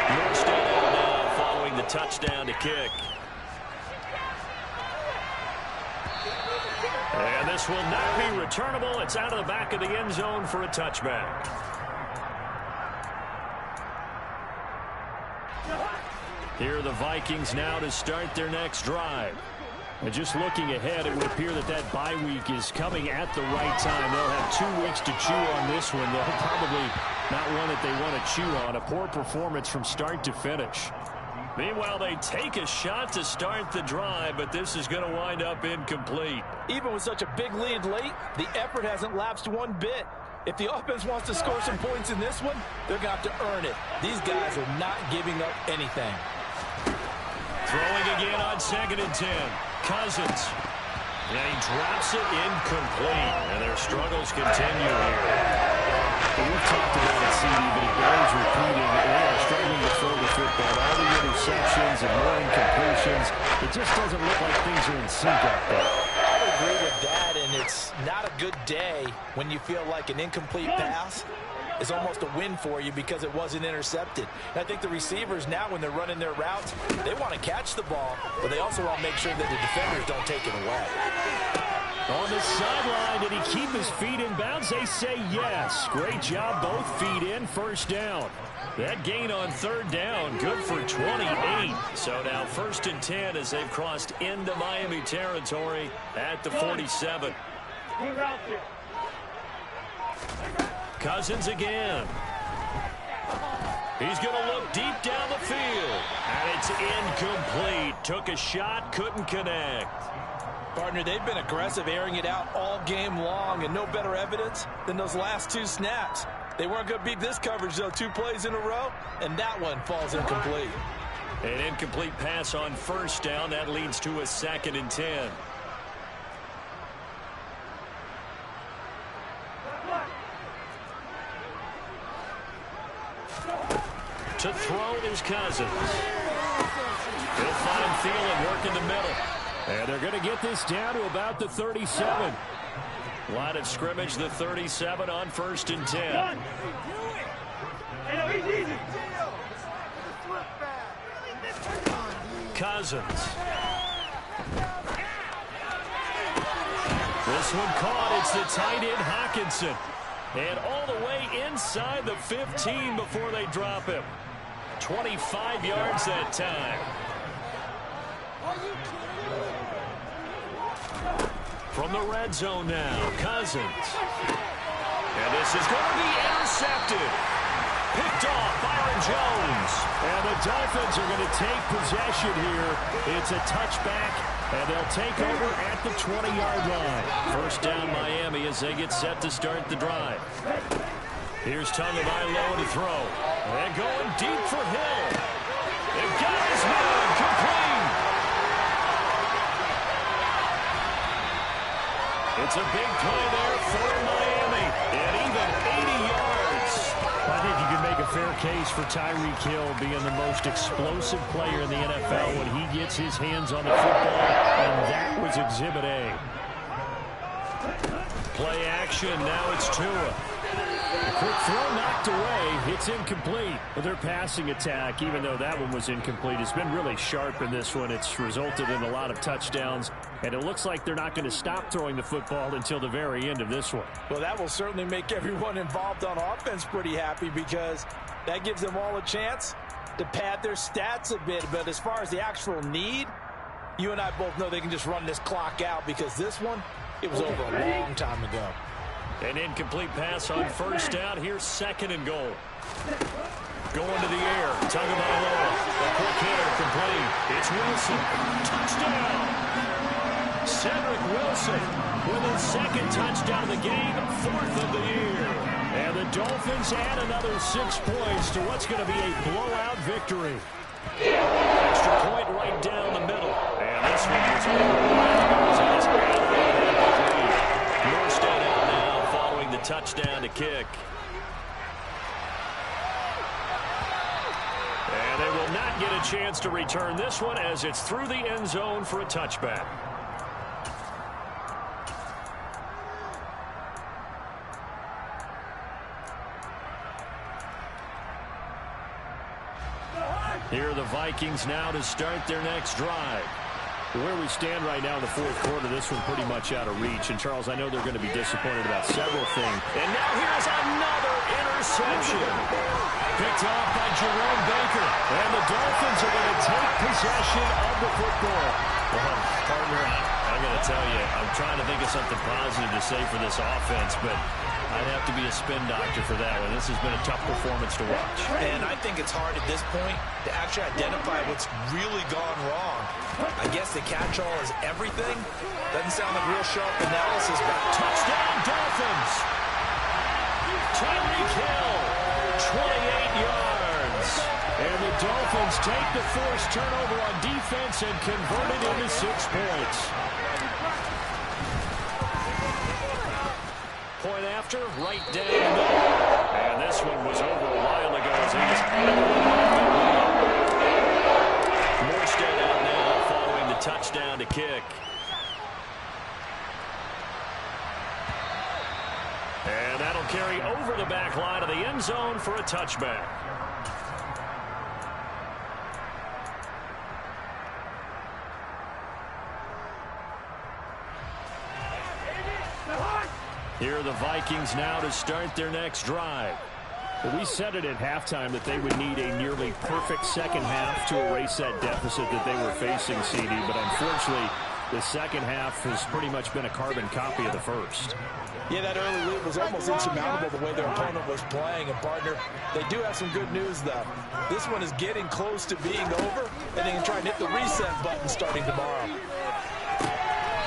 Morstead out now following the touchdown to kick. And this will not be returnable. It's out of the back of the end zone for a touchback. Here are the Vikings now to start their next drive. And just looking ahead, it would appear that that bye week is coming at the right time. They'll have 2 weeks to chew on this one. They'll probably not one that they want to chew on. A poor performance from start to finish. Meanwhile, they take a shot to start the drive, but this is going to wind up incomplete. Even with such a big lead late, the effort hasn't lapsed one bit. If the offense wants to score some points in this one, they're going to have to earn it. These guys are not giving up anything. Throwing again on 2nd and 10. Cousins. And he drops it incomplete. And their struggles continue here. We've talked about it, CD, but it bears repeating. They are struggling to throw the football. All the interceptions and more incompletions. It just doesn't look like things are in sync out there. I would agree with that, and it's not a good day when you feel like an incomplete pass is almost a win for you because it wasn't intercepted. And I think the receivers now, when they're running their routes, they want to catch the ball, but they also want to make sure that the defenders don't take it away. On the sideline, did he keep his feet in bounds? They say yes. Great job, both feet in, first down. That gain on 3rd down, good for 28. So now 1st and 10 as they've crossed into Miami territory at the 47. Cousins again. He's going to look deep down the field. And it's incomplete. Took a shot, couldn't connect. Partner, they've been aggressive, airing it out all game long, and no better evidence than those last 2 snaps. They weren't going to beat this coverage, though, 2 plays in a row, and that one falls incomplete. An incomplete pass on 1st down. That leads to a 2nd and 10. To throw is Cousins. He'll find Thielen working the middle. And they're going to get this down to about the 37. Line of scrimmage, the 37 on 1st and 10. Cousins. This one caught. It's the tight end, Hockenson. And all the way inside the 15 before they drop him. 25 yards that time. From the red zone now, Cousins. And this is going to be intercepted. Picked off, Byron Jones. And the Dolphins are going to take possession here. It's a touchback, and they'll take over at the 20-yard line. First down, Miami, as they get set to start the drive. Here's Tagovailoa to throw. And going deep for Hill. They've got his man complete. It's a big play there for Miami. And even 80 yards. I think you can make a fair case for Tyreek Hill being the most explosive player in the NFL when he gets his hands on the football, and that was Exhibit A. Play action, now it's Tua. A quick throw knocked away. It's incomplete. But their passing attack, even though that one was incomplete, has been really sharp in this one. It's resulted in a lot of touchdowns, and it looks like they're not going to stop throwing the football until the very end of this one. Well, that will certainly make everyone involved on offense pretty happy because that gives them all a chance to pad their stats a bit. But as far as the actual need, you and I both know they can just run this clock out because this one, it was over a long time ago. An incomplete pass on first down. Here's 2nd and goal. Going to the air. Tagovailoa. A quick hitter complete. It's Wilson. Touchdown. Cedric Wilson with his 2nd touchdown of the game, 4th of the year. And the Dolphins add another 6 points to what's going to be a blowout victory. Extra point right down the middle. And this one is over. Norstead out now following the touchdown to kick. And they will not get a chance to return this one as it's through the end zone for a touchback. Here are the Vikings now to start their next drive. Where we stand right now in the 4th quarter, this one pretty much out of reach. And, Charles, I know they're going to be disappointed about several things. And now here's another interception. Picked off by Jerome Baker. And the Dolphins are going to take possession of the football. Well, partner, I got to tell you, I'm trying to think of something positive to say for this offense, but I'd have to be a spin doctor for that one. This has been a tough performance to watch. And I think it's hard at this point to actually identify what's really gone wrong. I guess the catch-all is everything. Doesn't sound like real sharp analysis, but touchdown Dolphins! Tyreek Hill, 28 yards. And the Dolphins take the forced turnover on defense and convert it into 6 points. Point after, right down the middle. And this one was over a while ago as he just Morstead out now following the touchdown to kick. And that'll carry over the back line of the end zone for a touchback. Here are the Vikings now to start their next drive. Well, we said it at halftime that they would need a nearly perfect second half to erase that deficit that they were facing, CD. But unfortunately, the second half has pretty much been a carbon copy of the first. Yeah, that early lead was almost insurmountable the way their opponent was playing. And, partner, they do have some good news, though. This one is getting close to being over, and they can try and hit the reset button starting tomorrow.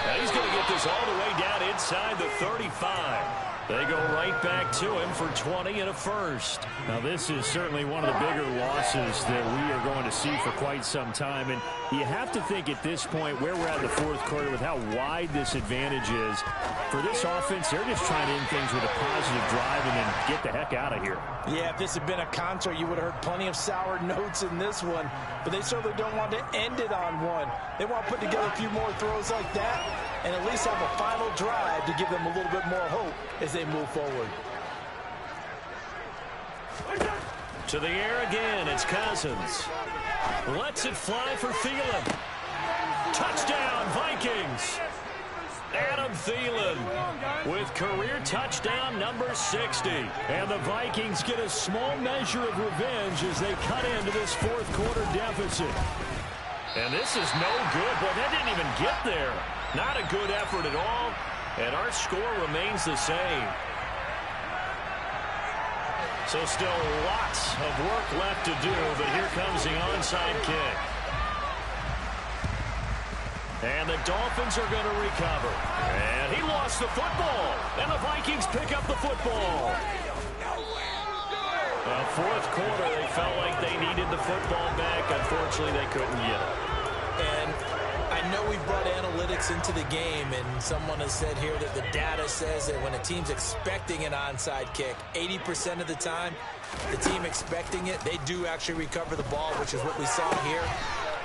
Now he's going to get this all the way down inside the 35. They go right back to him for 20 and a first. Now, this is certainly one of the bigger losses that we are going to see for quite some time. And you have to think at this point where we're at in the fourth quarter with how wide this advantage is. For this offense, they're just trying to end things with a positive drive and then get the heck out of here. Yeah, if this had been a concert, you would have heard plenty of sour notes in this one. But they certainly don't want to end it on one. They want to put together a few more throws like that and at least have a final drive to give them a little bit more hope as they move forward. To the air again, it's Cousins. Lets it fly for Thielen. Touchdown, Vikings. Adam Thielen with career touchdown number 60. And the Vikings get a small measure of revenge as they cut into this fourth quarter deficit. And this is no good. Boy, that didn't even get there. Not a good effort at all. And our score remains the same. So still lots of work left to do, but here comes the onside kick. And the Dolphins are going to recover. And he lost the football. And the Vikings pick up the football. Fourth quarter, they felt like they needed the football back. Unfortunately, they couldn't get it. And I know we brought analytics into the game, and someone has said here that the data says that when a team's expecting an onside kick, 80% of the time, the team expecting it, they do actually recover the ball, which is what we saw here.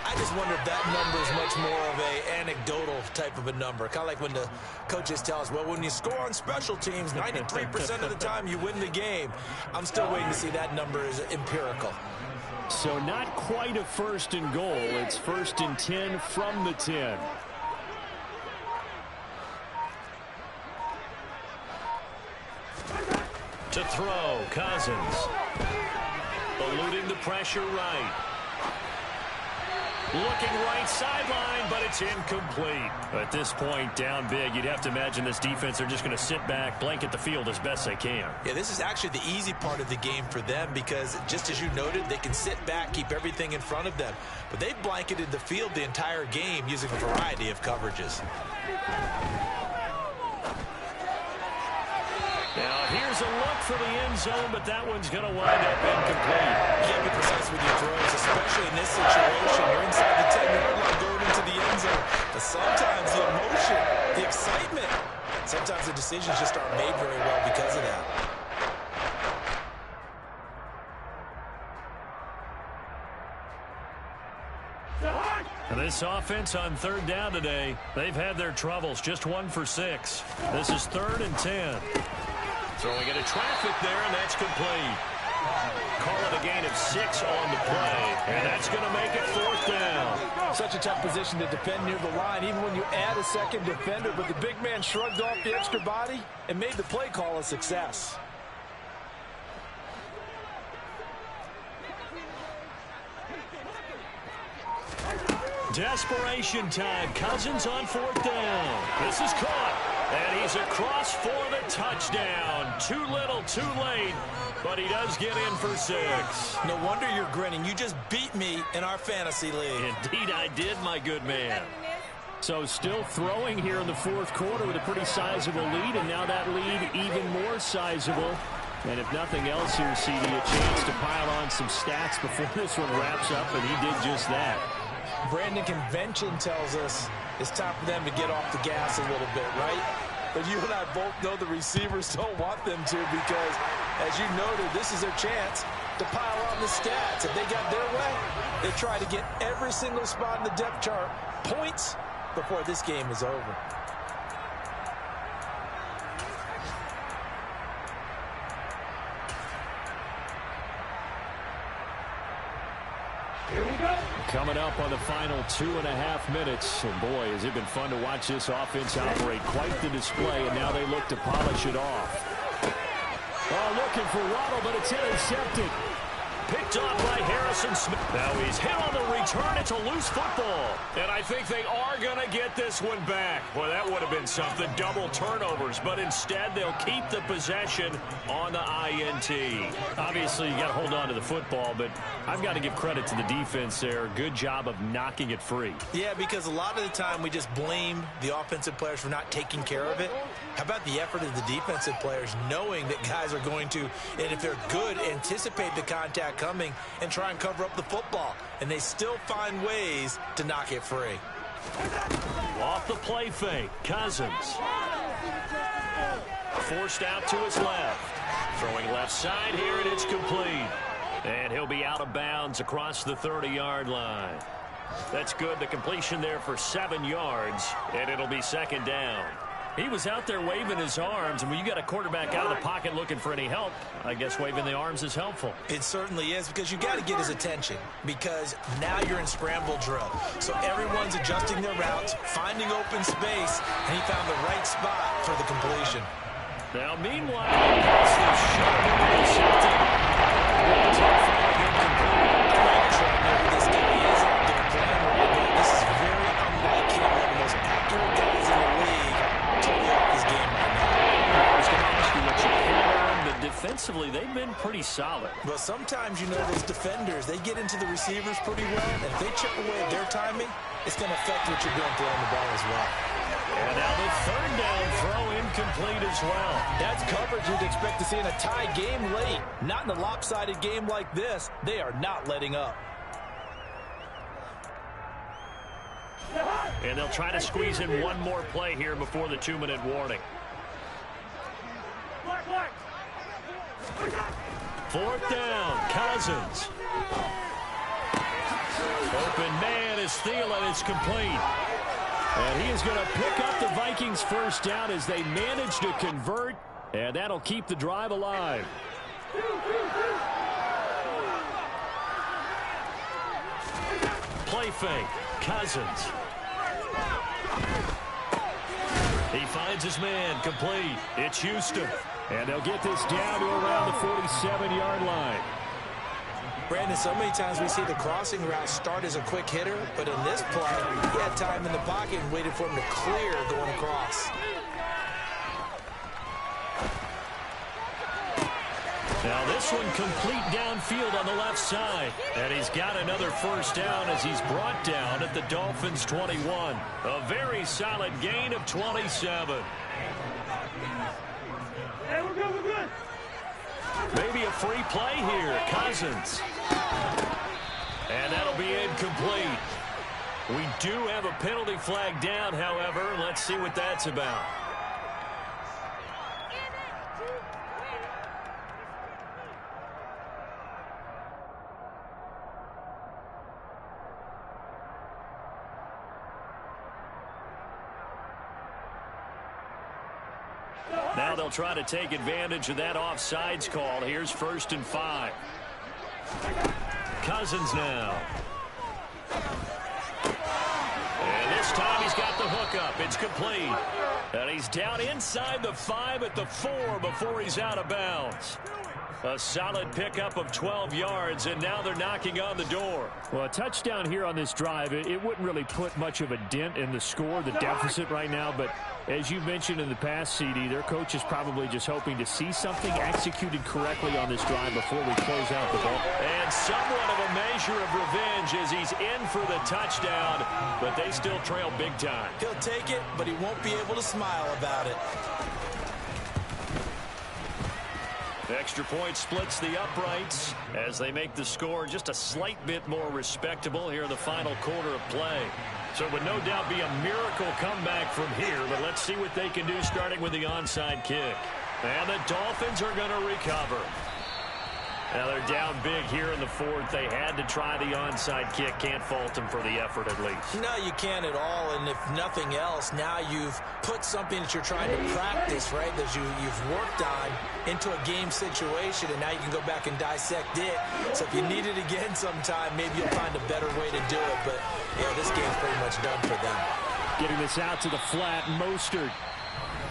I just wonder if that number is much more of a anecdotal type of a number. Kind of like when the coaches tell us, well, when you score on special teams, 93% of the time you win the game. I'm still waiting to see that number is empirical. So not quite a first and goal. It's first and 10 from the 10. To throw, Cousins. Eluding the pressure right. Looking right sideline, but it's incomplete. At this point, down big, you'd have to imagine this defense are just going to sit back, blanket the field as best they can. Yeah, this is actually the easy part of the game for them because, just as you noted, they can sit back, keep everything in front of them. But they've blanketed the field the entire game using a variety of coverages. Now, here's a look for the end zone, but that one's going to wind up incomplete. You can't be precise with your throws, especially in this situation. You're inside the 10-yard line going into the end zone. But sometimes the emotion, the excitement, sometimes the decisions just aren't made very well because of that. And this offense on third down today, they've had their troubles. Just 1 for 6. This is 3rd and 10. Throwing into traffic there, and that's complete. Call it a gain of 6 on the play, and that's going to make it 4th down. Such a tough position to defend near the line, even when you add a second defender, but the big man shrugged off the extra body and made the play call a success. Desperation time. Cousins on 4th down. This is caught. And he's across for the touchdown. Too little, too late. But he does get in for 6. No wonder you're grinning. You just beat me in our fantasy league. Indeed I did, my good man. So still throwing here in the 4th quarter with a pretty sizable lead. And now that lead even more sizable. And if nothing else here, CD, a chance to pile on some stats before this one wraps up. And he did just that. Brandon, convention tells us it's time for them to get off the gas a little bit, right? But you and I both know the receivers don't want them to because, as you noted, this is their chance to pile on the stats. If they got their way, they try to get every single spot in the depth chart points before this game is over. Coming up on the final 2.5 minutes. And boy, has it been fun to watch this offense operate. Quite the display, and now they look to polish it off. Oh, looking for Waddle, but it's intercepted. Picked off by Harrison Smith. Now he's hit on the return. It's a loose football. And I think they are going to get this one back. Well, that would have been something. Double turnovers. But instead, they'll keep the possession on the INT. Obviously, you got to hold on to the football, but I've got to give credit to the defense there. Good job of knocking it free. Yeah, because a lot of the time we just blame the offensive players for not taking care of it. How about the effort of the defensive players knowing that guys are going to, and if they're good, anticipate the contact coming and try and cover up the football. And they still find ways to knock it free. Off the play fake, Cousins. Forced out to his left. Throwing left side here, and it's complete. And he'll be out of bounds across the 30-yard line. That's good. The completion there for 7 yards, and it'll be 2nd down. He was out there waving his arms, and when you got a quarterback out of the pocket looking for any help, I guess waving the arms is helpful. It certainly is, because you got to get his attention, because now you're in scramble drill. So everyone's adjusting their routes, finding open space, and he found the right spot for the completion. Now, meanwhile, the pass is sharp and intercepted. This guy is out there playing right now. This is very unlike him, one of the most accurate guys in the league. Totally off his game right now. I was going to ask you what you can learn, but defensively, they've been pretty solid. Well, sometimes, you know, those defenders, they get into the receivers pretty well, and if they chip away at their timing, it's going to affect what you're doing throwing the ball as well. And now the 3rd down throw incomplete as well. That's coverage you'd expect to see in a tie game late. Not in a lopsided game like this. They are not letting up. And they'll try to squeeze in one more play here before the 2-minute warning. 4th down, Cousins. Open man is Thielen. It's complete. And he is going to pick up the Vikings' 1st down as they manage to convert. And that'll keep the drive alive. Play fake. Cousins. He finds his man, complete. It's Houston. And they'll get this down to around the 47-yard line. Brandon, so many times we see the crossing route start as a quick hitter, but in this play, he had time in the pocket and waited for him to clear going across. Now this one complete downfield on the left side. And he's got another 1st down as he's brought down at the Dolphins' 21. A very solid gain of 27. Hey, we're good, we're good. Maybe a free play here. Cousins. And that'll be incomplete. We do have a penalty flag down, however. Let's see what that's about. Now they'll try to take advantage of that offsides call. Here's 1st and 5. Cousins now. And this time he's got the hook up. It's complete. And he's down inside the 5 at the 4 before he's out of bounds. A solid pickup of 12 yards, and now they're knocking on the door. Well, a touchdown here on this drive, it wouldn't really put much of a dent in the score, the deficit right now. But as you mentioned in the past, CD, their coach is probably just hoping to see something executed correctly on this drive before we close out the ball. And somewhat of a measure of revenge as he's in for the touchdown, but they still trail big time. He'll take it, but he won't be able to smile about it. Extra point splits the uprights as they make the score just a slight bit more respectable here in the final quarter of play. So it would no doubt be a miracle comeback from here, but let's see what they can do starting with the onside kick. And the Dolphins are going to recover. Now they're down big here in the fourth. They had to try the onside kick. Can't fault them for the effort at least. No, you can't at all. And if nothing else, now you've put something that you're trying to practice, right, that you've worked on into a game situation, and now you can go back and dissect it. So if you need it again sometime, maybe you'll find a better way to do it. But, yeah, this game's pretty much done for them. Getting this out to the flat, Mostert.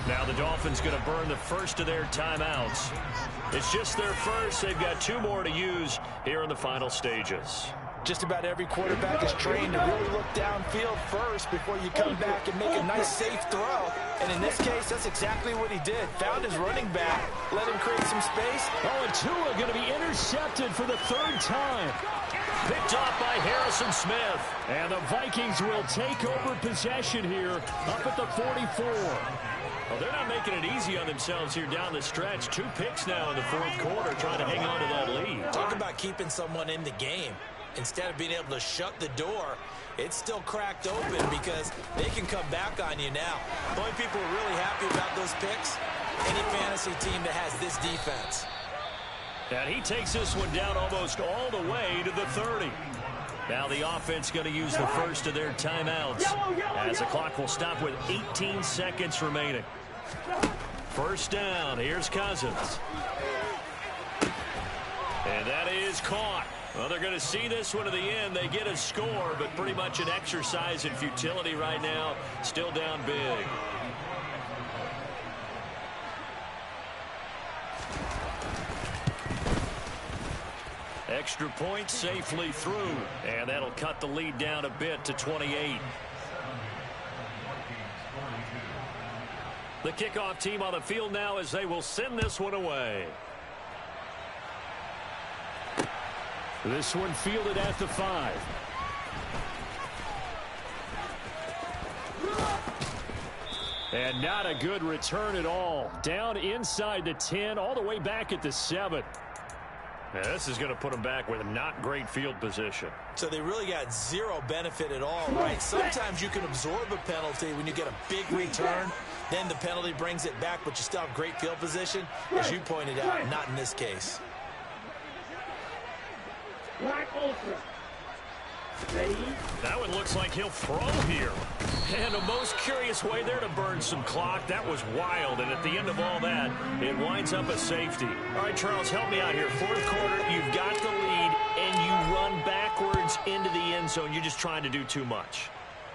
Now the Dolphins going to burn the first of their timeouts. It's just their first. They've got 2 more to use here in the final stages. Just about every quarterback is trained to really look downfield first before you come back and make a nice, safe throw. And in this case, that's exactly what he did. Found his running back, let him create some space. Oh, and Tua going to be intercepted for the 3rd time. Picked off by Harrison Smith. And the Vikings will take over possession here up at the 44. Well, they're not making it easy on themselves here down the stretch. 2 picks now in the 4th quarter trying to hang on to that lead. Talk about keeping someone in the game. Instead of being able to shut the door, it's still cracked open because they can come back on you now. The only people who are really happy about those picks, any fantasy team that has this defense. And he takes this one down almost all the way to the 30. Now the offense going to use the first of their timeouts as the clock will stop with 18 seconds remaining. First down. Here's Cousins. And that is caught. Well, they're going to see this one to the end. They get a score, but pretty much an exercise in futility right now. Still down big. Extra point safely through, and that'll cut the lead down a bit to 28. The kickoff team on the field now as they will send this one away. This one fielded at the 5. And not a good return at all. Down inside the 10, all the way back at the 7. Now, this is going to put them back with not great field position. So they really got 0 benefit at all, right? Sometimes you can absorb a penalty when you get a big return. Then the penalty brings it back, but you still have great field position. As you pointed out, not in this case. Black Ultra. Ready? That one looks like he'll throw here. And a most curious way there to burn some clock. That was wild, and at the end of all that, it winds up a safety. All right, Charles, help me out here. 4th quarter, you've got the lead, and you run backwards into the end zone. You're just trying to do too much.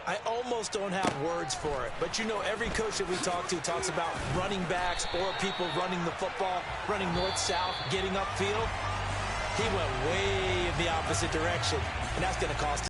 I almost don't have words for it, but you know every coach that we talk to talks about running backs or people running the football, running north-south, getting upfield. He went way in the opposite direction, and that's going to cost him.